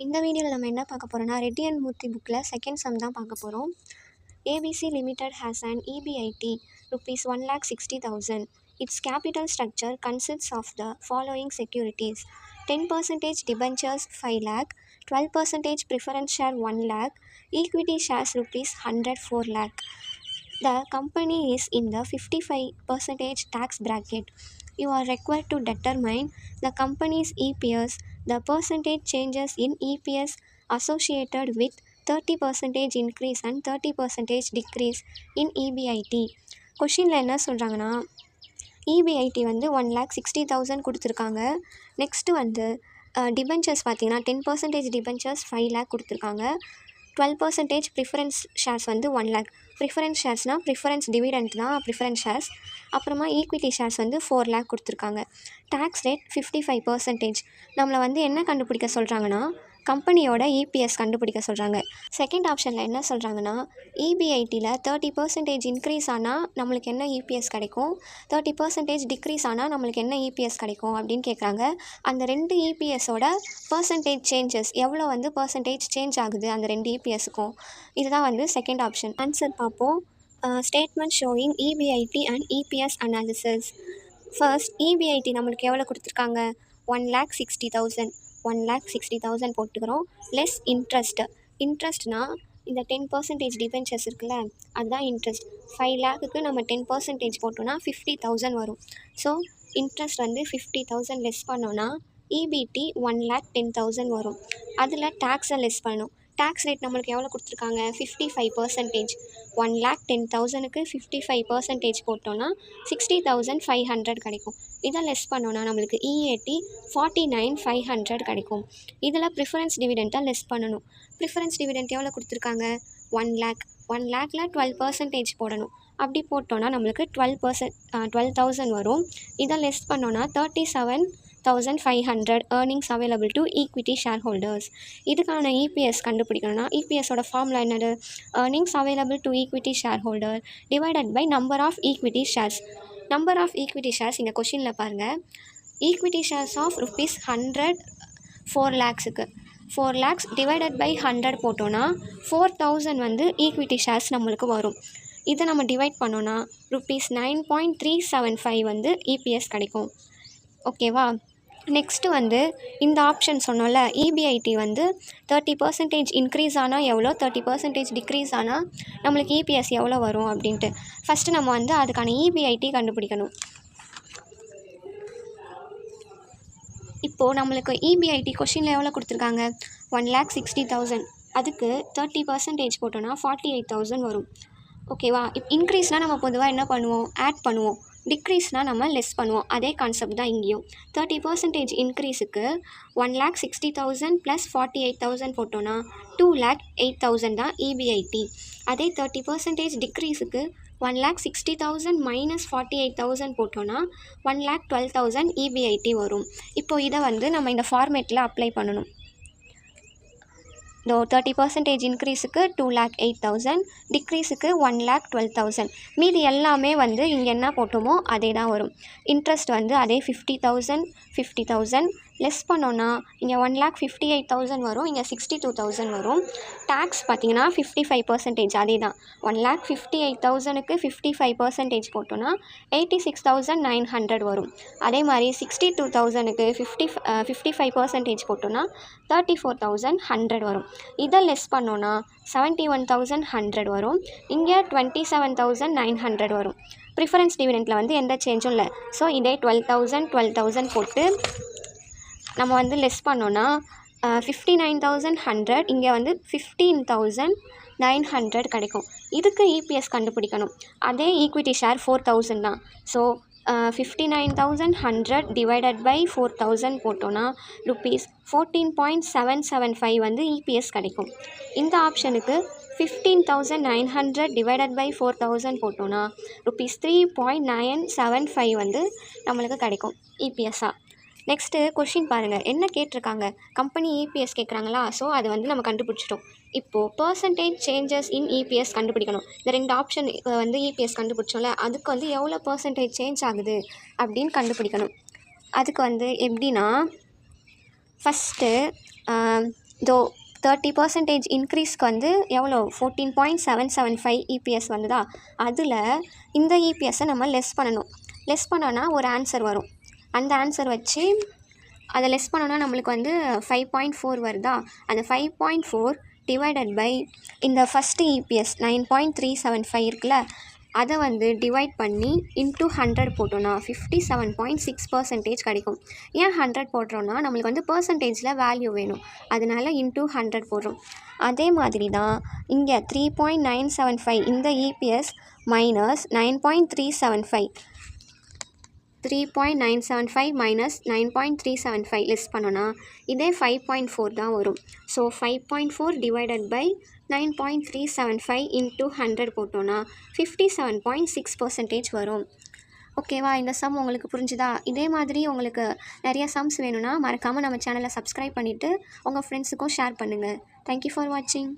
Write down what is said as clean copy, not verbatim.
இந்த வீடியோவில் நம்ம என்ன பார்க்க போகிறோம்னா ரெட்டி அண்ட் மூர்த்தி புக்கில் செகண்ட் சம் தான் பார்க்க போகிறோம். ABC limited has an EBIT rupees 1,60,000. Its capital structure consists of the following securities: 10% debentures 5 lakh, 12% preference share 1 lakh, equity shares rupees 104 lakh. The company is in the 55% tax bracket. You are required to determine the company's EPS. The percentage changes in EPS associated with 30% increase and 30% decrease in EBIT. கொஷினில் என்ன சொல்கிறாங்கன்னா EBIT வந்து 1,60,000 கொடுத்துருக்காங்க. Next வந்து debentures பார்த்தீங்கன்னா 10% debentures 5 lakh கொடுத்துருக்காங்க. 12% preference shares வந்து 1 lakh. Preference ஷேர்ஸ்னால் ப்ரிஃபரன்ஸ் டிவிடெண்ட் தான் ப்ரிஃபரன்ஸ் ஷேர்ஸ். அப்புறமா ஈக்விட்டி ஷேர்ஸ் வந்து 4 lakh கொடுத்துருக்காங்க. Tax rate 55%. நம்மளை வந்து என்ன கண்டுபிடிக்க சொல்கிறாங்கன்னா கம்பெனியோட EPS கண்டுபிடிக்க சொல்கிறாங்க. செகண்ட் ஆப்ஷனில் என்ன சொல்கிறாங்கன்னா EBITயில் 30% இன்க்ரீஸ் ஆனால் நம்மளுக்கு என்ன EPS கிடைக்கும், 30% டிக்ரீஸ் ஆனால் நம்மளுக்கு என்ன EPS கிடைக்கும் அப்படின்னு கேட்குறாங்க. அந்த ரெண்டு EPSோட பர்சன்டேஜ் சேஞ்சஸ் எவ்வளோ வந்து பர்சன்டேஜ் சேஞ்ச் ஆகுது அந்த ரெண்டு EPSக்கும், இதுதான் வந்து செகண்ட் ஆப்ஷன். ஆன்சர் பார்ப்போம். Statement showing EBIT and EPS analysis. First EBIT நம்மளுக்கு எவ்வளோ கொடுத்துருக்காங்க, 1,60,000. 1,60,000 போட்டுக்கிறோம். லெஸ் இன்ட்ரெஸ்ட்னால் இந்த 10% டிபென்ச்சர்ஸ் இருக்குல்ல அதுதான் இன்ட்ரெஸ்ட். 5 lakhக்கு நம்ம 10% போட்டோன்னா 50,000 வரும். ஸோ இன்ட்ரெஸ்ட் வந்து 50,000 லெஸ் பண்ணோன்னா EBT 1,10,000 வரும். அதில் டேக்ஸை லெஸ் பண்ணணும். டேக்ஸ் ரேட் நம்மளுக்கு எவ்வளோ கொடுத்துருக்காங்க, 55%. 1,10,000க்கு 55% போட்டோன்னா 60,500 கிடைக்கும். இதை லெஸ் பண்ணோன்னா நம்மளுக்கு EAT 49,500 கிடைக்கும். இதில் ப்ரிஃபரன்ஸ் டிவிடெண்ட்டை லெஸ் பண்ணணும். ப்ரிஃபரன்ஸ் டிவிடெண்ட் எவ்வளோ கொடுத்துருக்காங்க, 1 lakh. 1 lakhல 12% போடணும். அப்படி போட்டோன்னா நம்மளுக்கு 12,000 வரும். இதை லெஸ் பண்ணோன்னா 37,500 earnings available to equity shareholders. இதுக்கான EPS கண்டுபிடிக்கணும்னா EPSோட ஃபார்முலா என்னது, earnings available to equity shareholder divided by number of equity shares. Number of equity shares இந்த கொஷினில் பாருங்கள். ஈக்விட்டி ஷேர்ஸ் ஆஃப் rupees 100 4 lakhsக்கு 4 lakhs டிவைடட் பை 100 போட்டோன்னா 4,000 வந்து ஈக்விட்டி ஷேர்ஸ் நம்மளுக்கு வரும். இதை நம்ம டிவைட் பண்ணோன்னா rupees 9.375 வந்து EPS கிடைக்கும். ஓகேவா. நெக்ஸ்ட்டு வந்து இந்த ஆப்ஷன் சொன்னோம்ல, EBIT வந்து 30% இன்க்ரீஸ் ஆனால் எவ்வளோ, 30% டிக்ரீஸ் ஆனால் நம்மளுக்கு EPS எவ்வளோ வரும் அப்படின்ட்டு ஃபஸ்ட்டு நம்ம வந்து அதுக்கான EBIT கண்டுபிடிக்கணும். இப்போது நம்மளுக்கு EBIT கொஷினில் எவ்வளோ கொடுத்துருக்காங்க, 1,60,000. அதுக்கு 30% போட்டோன்னா 48,000 வரும். ஓகேவா. இன்க்ரீஸ்னால் நம்ம பொதுவாக என்ன பண்ணுவோம், ஆட் பண்ணுவோம். டிக்ரீஸ்னால் நம்ம லெஸ் பண்ணுவோம். அதே கான்செப்ட் தான் இங்கேயும். 30% இன்க்ரீஸுக்கு 1,60,000 ப்ளஸ் 48,000 போட்டோன்னா 2,08,000 தான் EBIT. அதே 30% டிக்ரீஸுக்கு 1,60,000 மைனஸ் 48,000 போட்டோன்னா 1,12,000 EBIT வரும். இப்போது இதை வந்து நம்ம இந்த ஃபார்மேட்டில் அப்ளை பண்ணணும். 30% இன்க்ரீஸுக்கு 2,08,000, டிக்ரீஸுக்கு 1,12,000. மீதி எல்லாமே வந்து இங்கே என்ன போட்டோமோ அதே தான் வரும். இன்ட்ரெஸ்ட் வந்து அதே 50,000 லெஸ் பண்ணோன்னா இங்கே 1,58,000 வரும், இங்கே 62,000 வரும். டேக்ஸ் பார்த்தீங்கன்னா 55% அதே தான். 1,58,000க்கு 55% போட்டோன்னா 86,900 வரும். அதே மாதிரி 62,000க்கு 55% போட்டோன்னா 34,100 வரும். இதை லெஸ் பண்ணோன்னா 71,100 வரும். இங்கே 27,900 வரும். ப்ரிஃபரன்ஸ் டிவிடெண்ட்டில் வந்து எந்த சேஞ்சும் இல்லை. ஸோ இதே 12,000 போட்டு நம்ம வந்து லெஸ் பண்ணோன்னா 59,100, இங்கே வந்து 15,900 கிடைக்கும். இதுக்கு EPS கண்டுபிடிக்கணும். அதே ஈக்விட்டி ஷேர் 4,000 தான். ஸோ 59,100 டிவைடட் பை 4,000 போட்டோன்னா rupees 14.775 வந்து EPS கிடைக்கும். இந்த ஆப்ஷனுக்கு 15,900 டிவைடட் பை 4,000 போட்டோன்னா rupees 3.975 வந்து நம்மளுக்கு கிடைக்கும் EPSஆ. நெக்ஸ்ட்டு கொஷின் பாருங்கள், என்ன கேட்டிருக்காங்க, கம்பெனி EPS கேட்குறாங்களா. ஸோ அது வந்து நம்ம கண்டுபிடிச்சிட்டோம். இப்போது பர்சன்டேஜ் சேஞ்சஸ் இன் EPS கண்டுபிடிக்கணும். இந்த ரெண்டு ஆப்ஷன் வந்து EPS கண்டுபிடிச்சோம்ல, அதுக்கு வந்து எவ்வளோ பர்சன்டேஜ் சேஞ்ச் ஆகுது அப்படின்னு கண்டுபிடிக்கணும். அதுக்கு வந்து எப்படின்னா ஃபஸ்ட்டு தோ 30% இன்க்ரீஸ்க்கு வந்து எவ்வளோ 14.775 இபிஎஸ் வந்துதா. அதில் இந்த இபிஎஸ்ஸை நம்ம லெஸ் பண்ணணும். லெஸ் பண்ணோன்னா ஒரு ஆன்சர் வரும். அந்த ஆன்சர் வச்சு அதை லெஸ் பண்ணோன்னா நம்மளுக்கு வந்து 5.4 வருதா. அந்த 5.4 டிவைடட் பை இந்த ஃபஸ்ட்டு இபிஎஸ் 9.375 இருக்குல்ல, அதை வந்து டிவைட் பண்ணி இன்ட்டு 100 போட்டோன்னா 57.6% கிடைக்கும். ஏன் 100 போடுறோன்னா நம்மளுக்கு வந்து பர்சன்டேஜில் வேல்யூ வேணும், அதனால இன்ட்டு 100 போடுறோம். அதே மாதிரி தான் இங்கே 3.975 இந்த இபிஎஸ் மைனஸ் 3.975 மைனஸ் 9.375 லெஸ் பண்ணோன்னா இதே 5.4 தான் வரும். ஸோ 5.4 டிவைடட் பை 9.375 இன்ட்டு 100 போட்டோன்னா 57.6% வரும். ஓகேவா? இந்த சம் உங்களுக்கு புரிஞ்சுதா? இதே மாதிரி உங்களுக்கு நிறைய சம்ஸ் வேணும்னா மறக்காமல் நம்ம சேனலை சப்ஸ்கிரைப் பண்ணிவிட்டு உங்கள் ஃப்ரெண்ட்ஸுக்கும் ஷேர் பண்ணுங்கள். தேங்க்யூ ஃபார் வாட்சிங்.